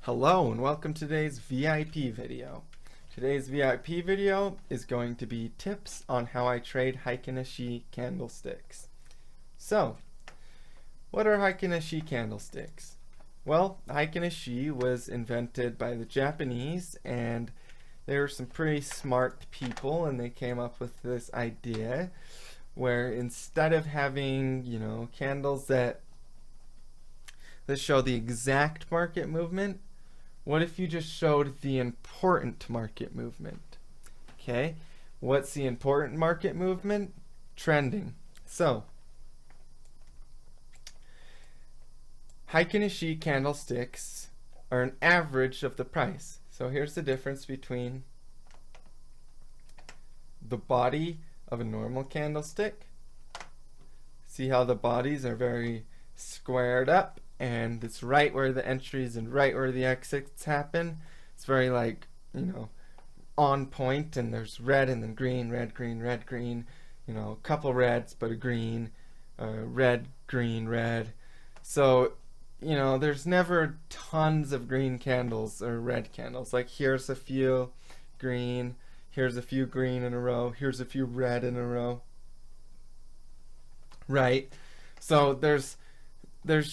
Hello and welcome to today's VIP video. Today's VIP video is going to be tips on how I trade Hiekin Ashi candlesticks. So, what are Hiekin Ashi candlesticks? Well, Hiekin Ashi was invented by the Japanese, and they were some pretty smart people, and they came up with this idea where instead of having, candles that show the exact market movement, what if you just showed the important market movement? Okay, what's the important market movement? Trending. So, Hiekin Ashi candlesticks are an average of the price. So here's the difference between the body of a normal candlestick. See how the bodies are very squared up, and it's right where the entries and right where the exits happen. It's very on point, and there's red and then green, red, green, red, green, a couple reds but a green, red, green, red. So there's never tons of green candles or red candles. Like here's a few green, here's a few green in a row, here's a few red in a row, right? So there's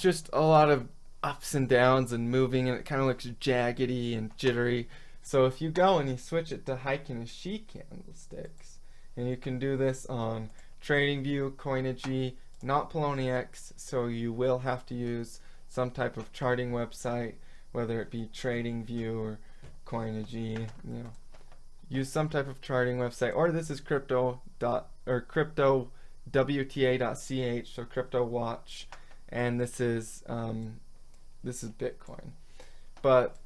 just a lot of ups and downs and moving, and it kind of looks jaggedy and jittery. So if you go and you switch it to Hiekin Ashi candlesticks, and you can do this on TradingView, Coinigy, not Poloniex, so you will have to use some type of charting website, whether it be TradingView or Coinigy, use some type of charting website, or this is cryptowta.ch, so crypto watch, and this is Bitcoin. But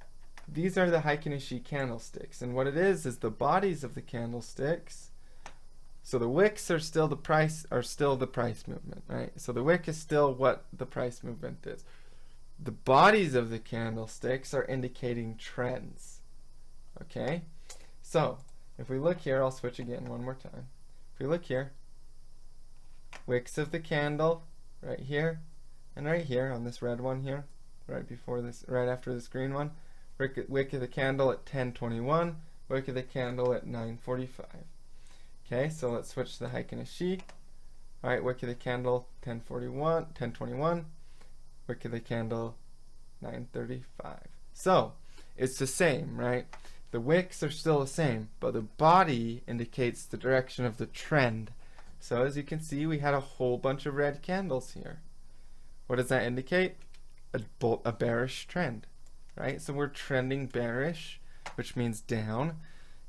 these are the Hiekin Ashi candlesticks, and what it is the bodies of the candlesticks. So the wicks are still the price movement, right? So the wick is still what the price movement is. The bodies of the candlesticks are indicating trends. Okay? So if we look here, I'll switch again one more time. If we look here, wicks of the candle right here and right here on this red one here, right after this green one, wick of the candle at 10:21, wick of the candle at 9:45. Okay, so let's switch to the Hiekin Ashi. All right, wick of the candle 10:21, wick of the candle 9:35. So it's the same, right? The wicks are still the same, but the body indicates the direction of the trend. So as you can see, we had a whole bunch of red candles here. What does that indicate? A bearish trend, right? So we're trending bearish, which means down.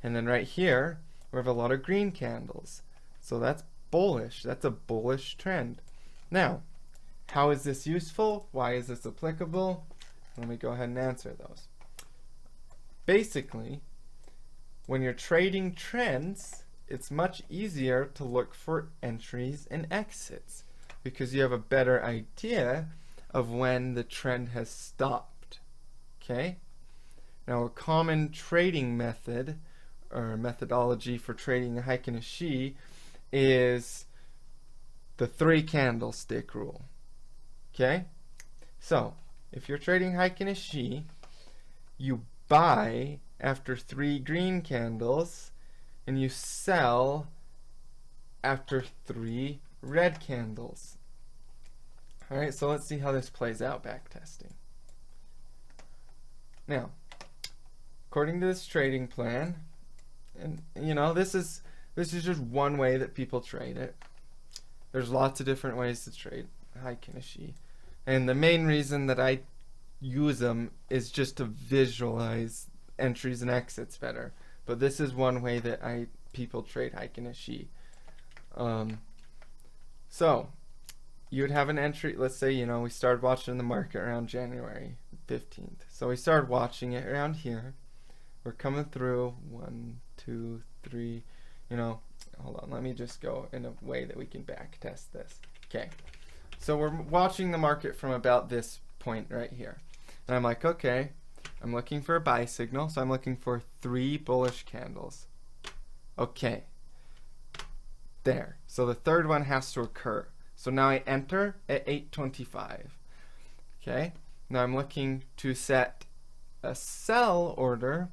And then right here, we have a lot of green candles. So that's bullish. That's a bullish trend. Now, how is this useful? Why is this applicable? Let me go ahead and answer those. Basically, when you're trading trends, it's much easier to look for entries and exits because you have a better idea of when the trend has stopped. Okay? Now, a common trading method or methodology for trading the Hiekin Ashi is the 3 candlestick rule. Okay? So, if you're trading Hiekin Ashi, you buy after 3 green candles and you sell after 3 red candles. Alright, so let's see how this plays out backtesting. Now, according to this trading plan, and this is just one way that people trade it. There's lots of different ways to trade Hiekin Ashi, and the main reason that I use them is just to visualize entries and exits better. But this is one way that people trade Hiekin Ashi. So you would have an entry. Let's say we started watching the market around January 15th. So we started watching it around here. We're coming through 1, 2, 3. Hold on. Let me just go in a way that we can back test this. Okay. So we're watching the market from about this point right here. And I'm like, okay, I'm looking for a buy signal, so I'm looking for 3 bullish candles. Okay. There. So the third one has to occur. So now I enter at 8:25. Okay. Now I'm looking to set a sell order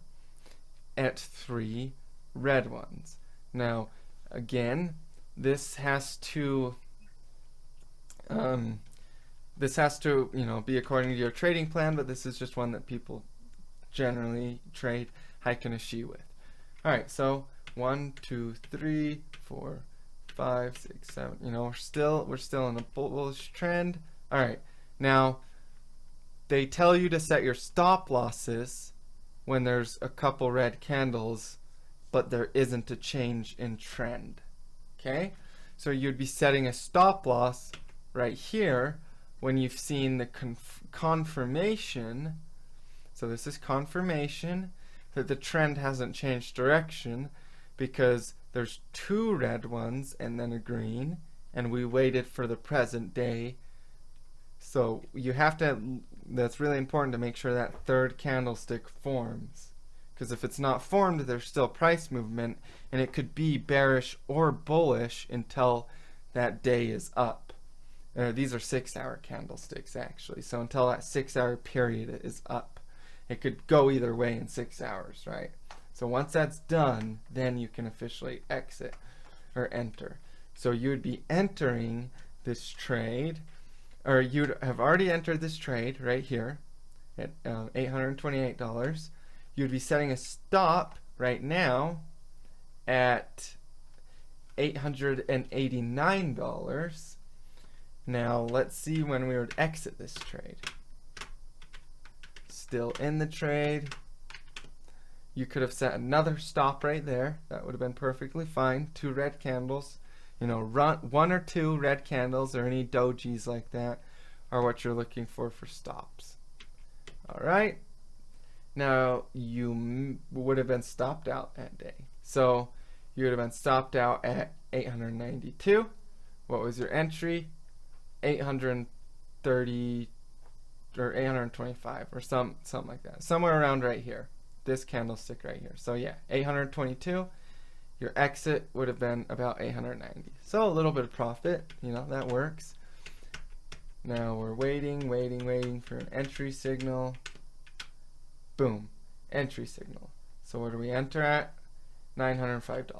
at 3 red ones. Now, again, this has to be according to your trading plan, but this is just one that people generally trade Hiekin Ashi with. All right, so 1, 2, 3, 4, 5, 6, 7. We're still in a bullish trend. All right, now they tell you to set your stop losses when there's a couple red candles, but there isn't a change in trend. Okay, so you'd be setting a stop loss right here when you've seen the confirmation. So this is confirmation that the trend hasn't changed direction, because there's 2 red ones and then a green, and we waited for the present day. So you have to, that's really important to make sure that third candlestick forms, because if it's not formed, there's still price movement, and it could be bearish or bullish until that day is up. These are 6-hour candlesticks actually, so until that 6-hour period is up. It could go either way in 6 hours, right? So once that's done, then you can officially exit or enter. So you would be entering this trade, or you'd have already entered this trade right here at $828. You'd be setting a stop right now at $889. Now let's see when we would exit this trade. Still in the trade. You could have set another stop right there. That would have been perfectly fine. 2 red candles. Run 1 or 2 red candles or any dojis like that are what you're looking for stops. All right. Now you would have been stopped out that day. So you would have been stopped out at 892. What was your entry? 830 or 825 or something like that. Somewhere around right here. This candlestick right here. So yeah, 822. Your exit would have been about 890. So a little bit of profit, that works. Now we're waiting for an entry signal. Boom, entry signal. So what do we enter at? $905.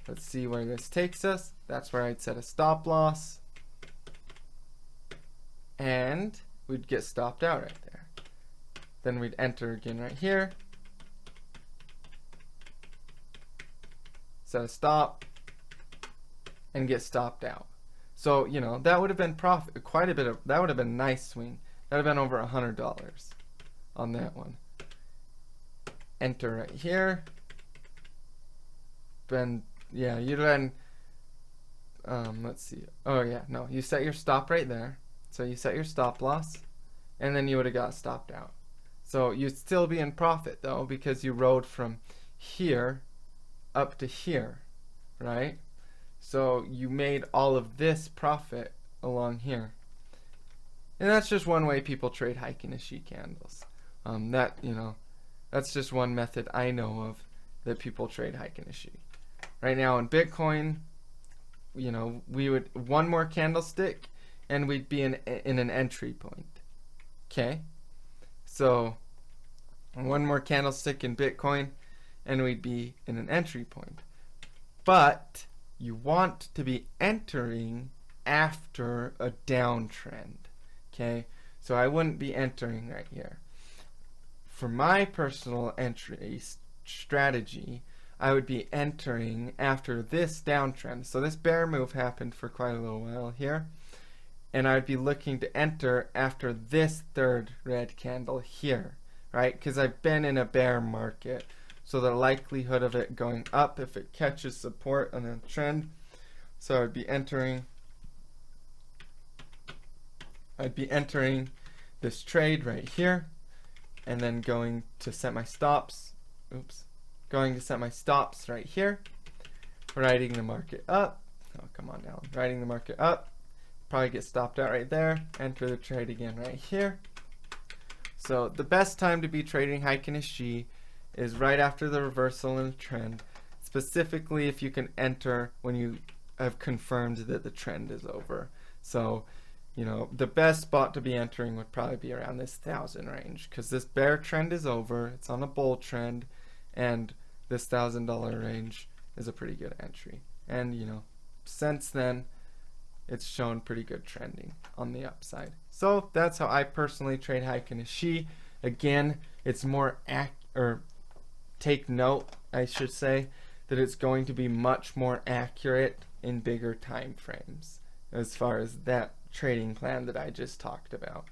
Let's see where this takes us. That's where I'd set a stop loss. And we'd get stopped out right there. Then we'd enter again right here. Set a stop and get stopped out. So, that would have been profit, quite a bit of, that would have been a nice swing. That would have been over $100 on that one. Enter right here. Then, yeah, you'd have been, let's see. Oh yeah, no, you set your stop right there. So you set your stop loss, and then you would have got stopped out. So you'd still be in profit though, because you rode from here up to here, right? So you made all of this profit along here. And that's just one way people trade Hiekin Ashi candles. That's just one method I know of that people trade Hiekin Ashi. Right now in Bitcoin, we would one more candlestick and we'd be in an entry point. Okay? So one more candlestick in Bitcoin and we'd be in an entry point. But you want to be entering after a downtrend. Okay? So I wouldn't be entering right here. For my personal entry strategy, I would be entering after this downtrend. So this bear move happened for quite a little while here. And I'd be looking to enter after this third red candle here, right? Because I've been in a bear market. So the likelihood of it going up if it catches support on a trend. So I'd be entering this trade right here, and then going to set my stops. Going to set my stops right here, riding the market up. Oh, come on down. Riding the market up. Probably get stopped out right there. Enter the trade again right here. So the best time to be trading Hiekin Ashi is right after the reversal in the trend, specifically if you can enter when you have confirmed that the trend is over. So you know, the best spot to be entering would probably be around this 1,000 range, because this bear trend is over. It's on a bull trend, and this $1,000 range is a pretty good entry. And you know, since then, it's shown pretty good trending on the upside. So that's how I personally trade Hiekin Ashi. Again, it's more take note, I should say, that it's going to be much more accurate in bigger time frames as far as that trading plan that I just talked about.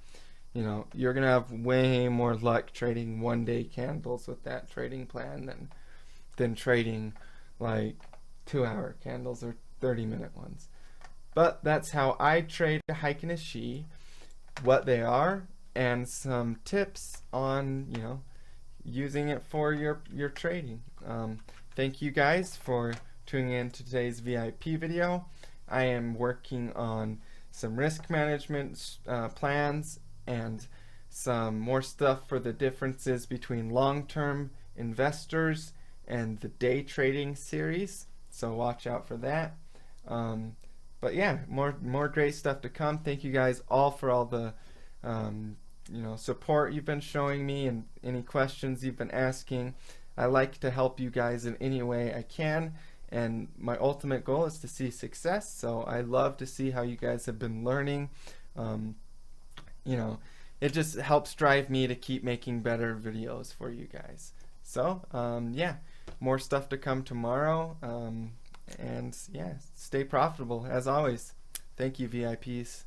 You know, you're gonna have way more luck trading 1-day candles with that trading plan than trading like 2-hour candles or 30-minute ones. But that's how I trade Hiekin Ashi, what they are, and some tips on, you know, using it for your trading. Thank you guys for tuning in to today's VIP video. I am working on some risk management plans and some more stuff for the differences between long-term investors and the day trading series, so watch out for that. But yeah, more great stuff to come. Thank you guys all for all the you know, support you've been showing me and any questions you've been asking. I like to help you guys in any way I can, and my ultimate goal is to see success. So I love to see how you guys have been learning. You know, it just helps drive me to keep making better videos for you guys. So yeah, more stuff to come tomorrow. And yeah, stay profitable as always. Thank you, VIPs.